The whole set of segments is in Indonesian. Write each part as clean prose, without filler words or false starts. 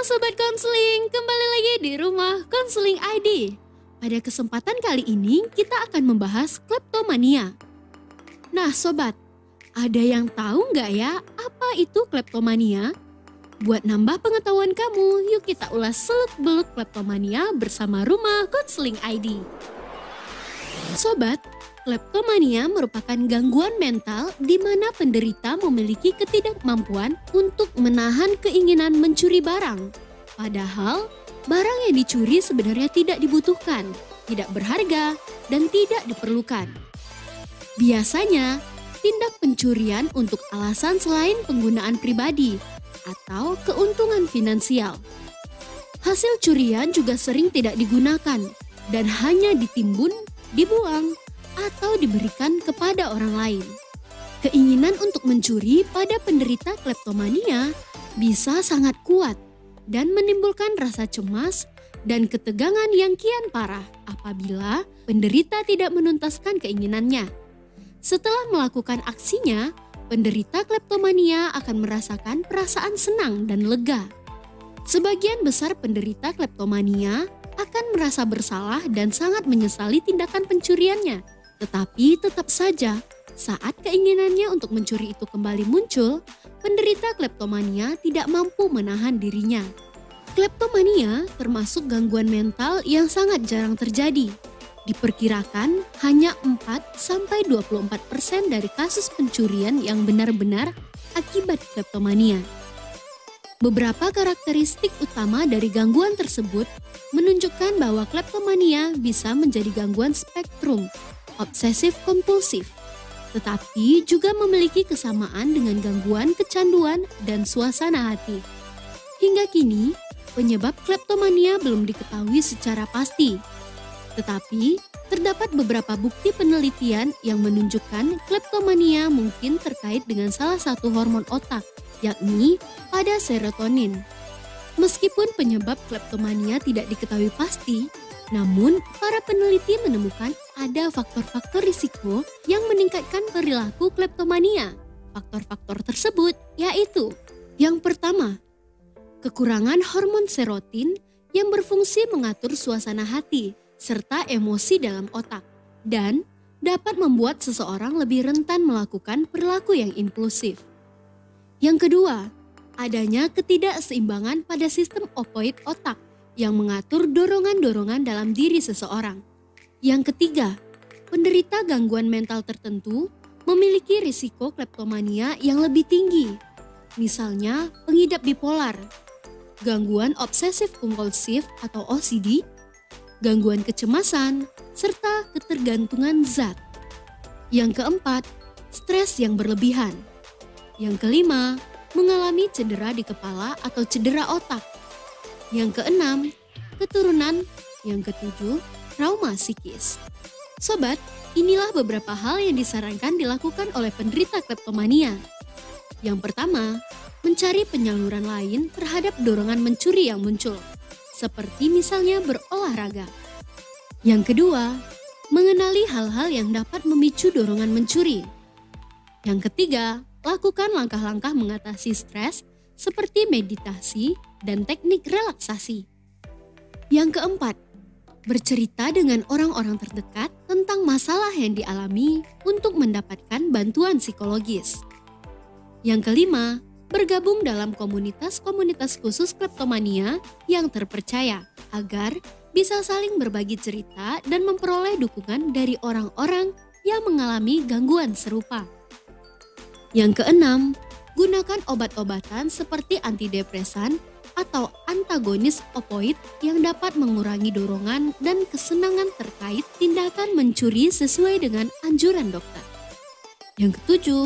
Sobat Konseling, kembali lagi di Rumah Konseling ID. Pada kesempatan kali ini kita akan membahas kleptomania. Nah sobat, ada yang tahu nggak ya apa itu kleptomania? Buat nambah pengetahuan kamu, yuk kita ulas seluk-beluk kleptomania bersama Rumah Konseling ID. Sobat, kleptomania merupakan gangguan mental di mana penderita memiliki ketidakmampuan untuk menahan keinginan mencuri barang. Padahal, barang yang dicuri sebenarnya tidak dibutuhkan, tidak berharga, dan tidak diperlukan. Biasanya, tindak pencurian untuk alasan selain penggunaan pribadi atau keuntungan finansial. Hasil curian juga sering tidak digunakan dan hanya ditimbun, dibuang, atau diberikan kepada orang lain. Keinginan untuk mencuri pada penderita kleptomania bisa sangat kuat dan menimbulkan rasa cemas dan ketegangan yang kian parah apabila penderita tidak menuntaskan keinginannya. Setelah melakukan aksinya, penderita kleptomania akan merasakan perasaan senang dan lega. Sebagian besar penderita kleptomania akan merasa bersalah dan sangat menyesali tindakan pencuriannya. Tetapi tetap saja, saat keinginannya untuk mencuri itu kembali muncul, penderita kleptomania tidak mampu menahan dirinya. Kleptomania termasuk gangguan mental yang sangat jarang terjadi. Diperkirakan hanya 4-24% dari kasus pencurian yang benar-benar akibat kleptomania. Beberapa karakteristik utama dari gangguan tersebut menunjukkan bahwa kleptomania bisa menjadi gangguan spektrum obsesif kompulsif, tetapi juga memiliki kesamaan dengan gangguan kecanduan dan suasana hati. Hingga kini, penyebab kleptomania belum diketahui secara pasti, tetapi terdapat beberapa bukti penelitian yang menunjukkan kleptomania mungkin terkait dengan salah satu hormon otak, yakni pada serotonin. Meskipun penyebab kleptomania tidak diketahui pasti, namun para peneliti menemukan ada faktor-faktor risiko yang meningkatkan perilaku kleptomania. Faktor-faktor tersebut yaitu: yang pertama, kekurangan hormon serotonin yang berfungsi mengatur suasana hati serta emosi dalam otak dan dapat membuat seseorang lebih rentan melakukan perilaku yang impulsif. Yang kedua, adanya ketidakseimbangan pada sistem opoid otak yang mengatur dorongan-dorongan dalam diri seseorang. Yang ketiga, penderita gangguan mental tertentu memiliki risiko kleptomania yang lebih tinggi. Misalnya, pengidap bipolar, gangguan obsesif kompulsif atau OCD, gangguan kecemasan, serta ketergantungan zat. Yang keempat, stres yang berlebihan. Yang kelima, mengalami cedera di kepala atau cedera otak. Yang keenam, keturunan. Yang ketujuh, trauma psikis. Sobat, inilah beberapa hal yang disarankan dilakukan oleh penderita kleptomania. Yang pertama, mencari penyaluran lain terhadap dorongan mencuri yang muncul, seperti misalnya berolahraga. Yang kedua, mengenali hal-hal yang dapat memicu dorongan mencuri. Yang ketiga, lakukan langkah-langkah mengatasi stres seperti meditasi dan teknik relaksasi. Yang keempat, bercerita dengan orang-orang terdekat tentang masalah yang dialami untuk mendapatkan bantuan psikologis. Yang kelima, bergabung dalam komunitas-komunitas khusus kleptomania yang terpercaya agar bisa saling berbagi cerita dan memperoleh dukungan dari orang-orang yang mengalami gangguan serupa. Yang keenam, gunakan obat-obatan seperti antidepresan atau antagonis opoid yang dapat mengurangi dorongan dan kesenangan terkait tindakan mencuri sesuai dengan anjuran dokter. Yang ketujuh,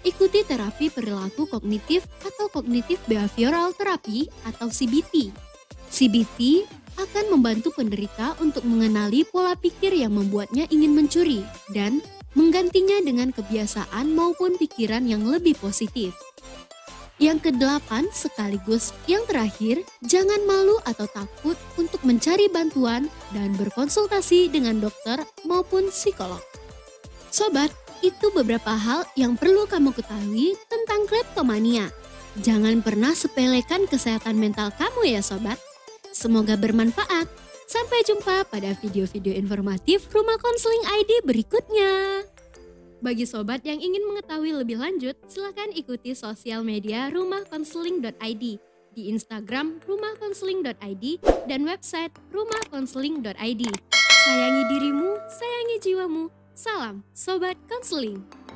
ikuti terapi perilaku kognitif atau Cognitive Behavioral Therapy atau CBT. CBT akan membantu penderita untuk mengenali pola pikir yang membuatnya ingin mencuri dan menggantinya dengan kebiasaan maupun pikiran yang lebih positif. Yang kedelapan sekaligus yang terakhir, jangan malu atau takut untuk mencari bantuan dan berkonsultasi dengan dokter maupun psikolog. Sobat, itu beberapa hal yang perlu kamu ketahui tentang kleptomania. Jangan pernah sepelekan kesehatan mental kamu ya sobat. Semoga bermanfaat. Sampai jumpa pada video-video informatif Rumah Konseling ID berikutnya. Bagi sobat yang ingin mengetahui lebih lanjut, silakan ikuti sosial media rumahkonseling.id di Instagram rumahkonseling.id dan website rumahkonseling.id. Sayangi dirimu, sayangi jiwamu. Salam Sobat Konseling.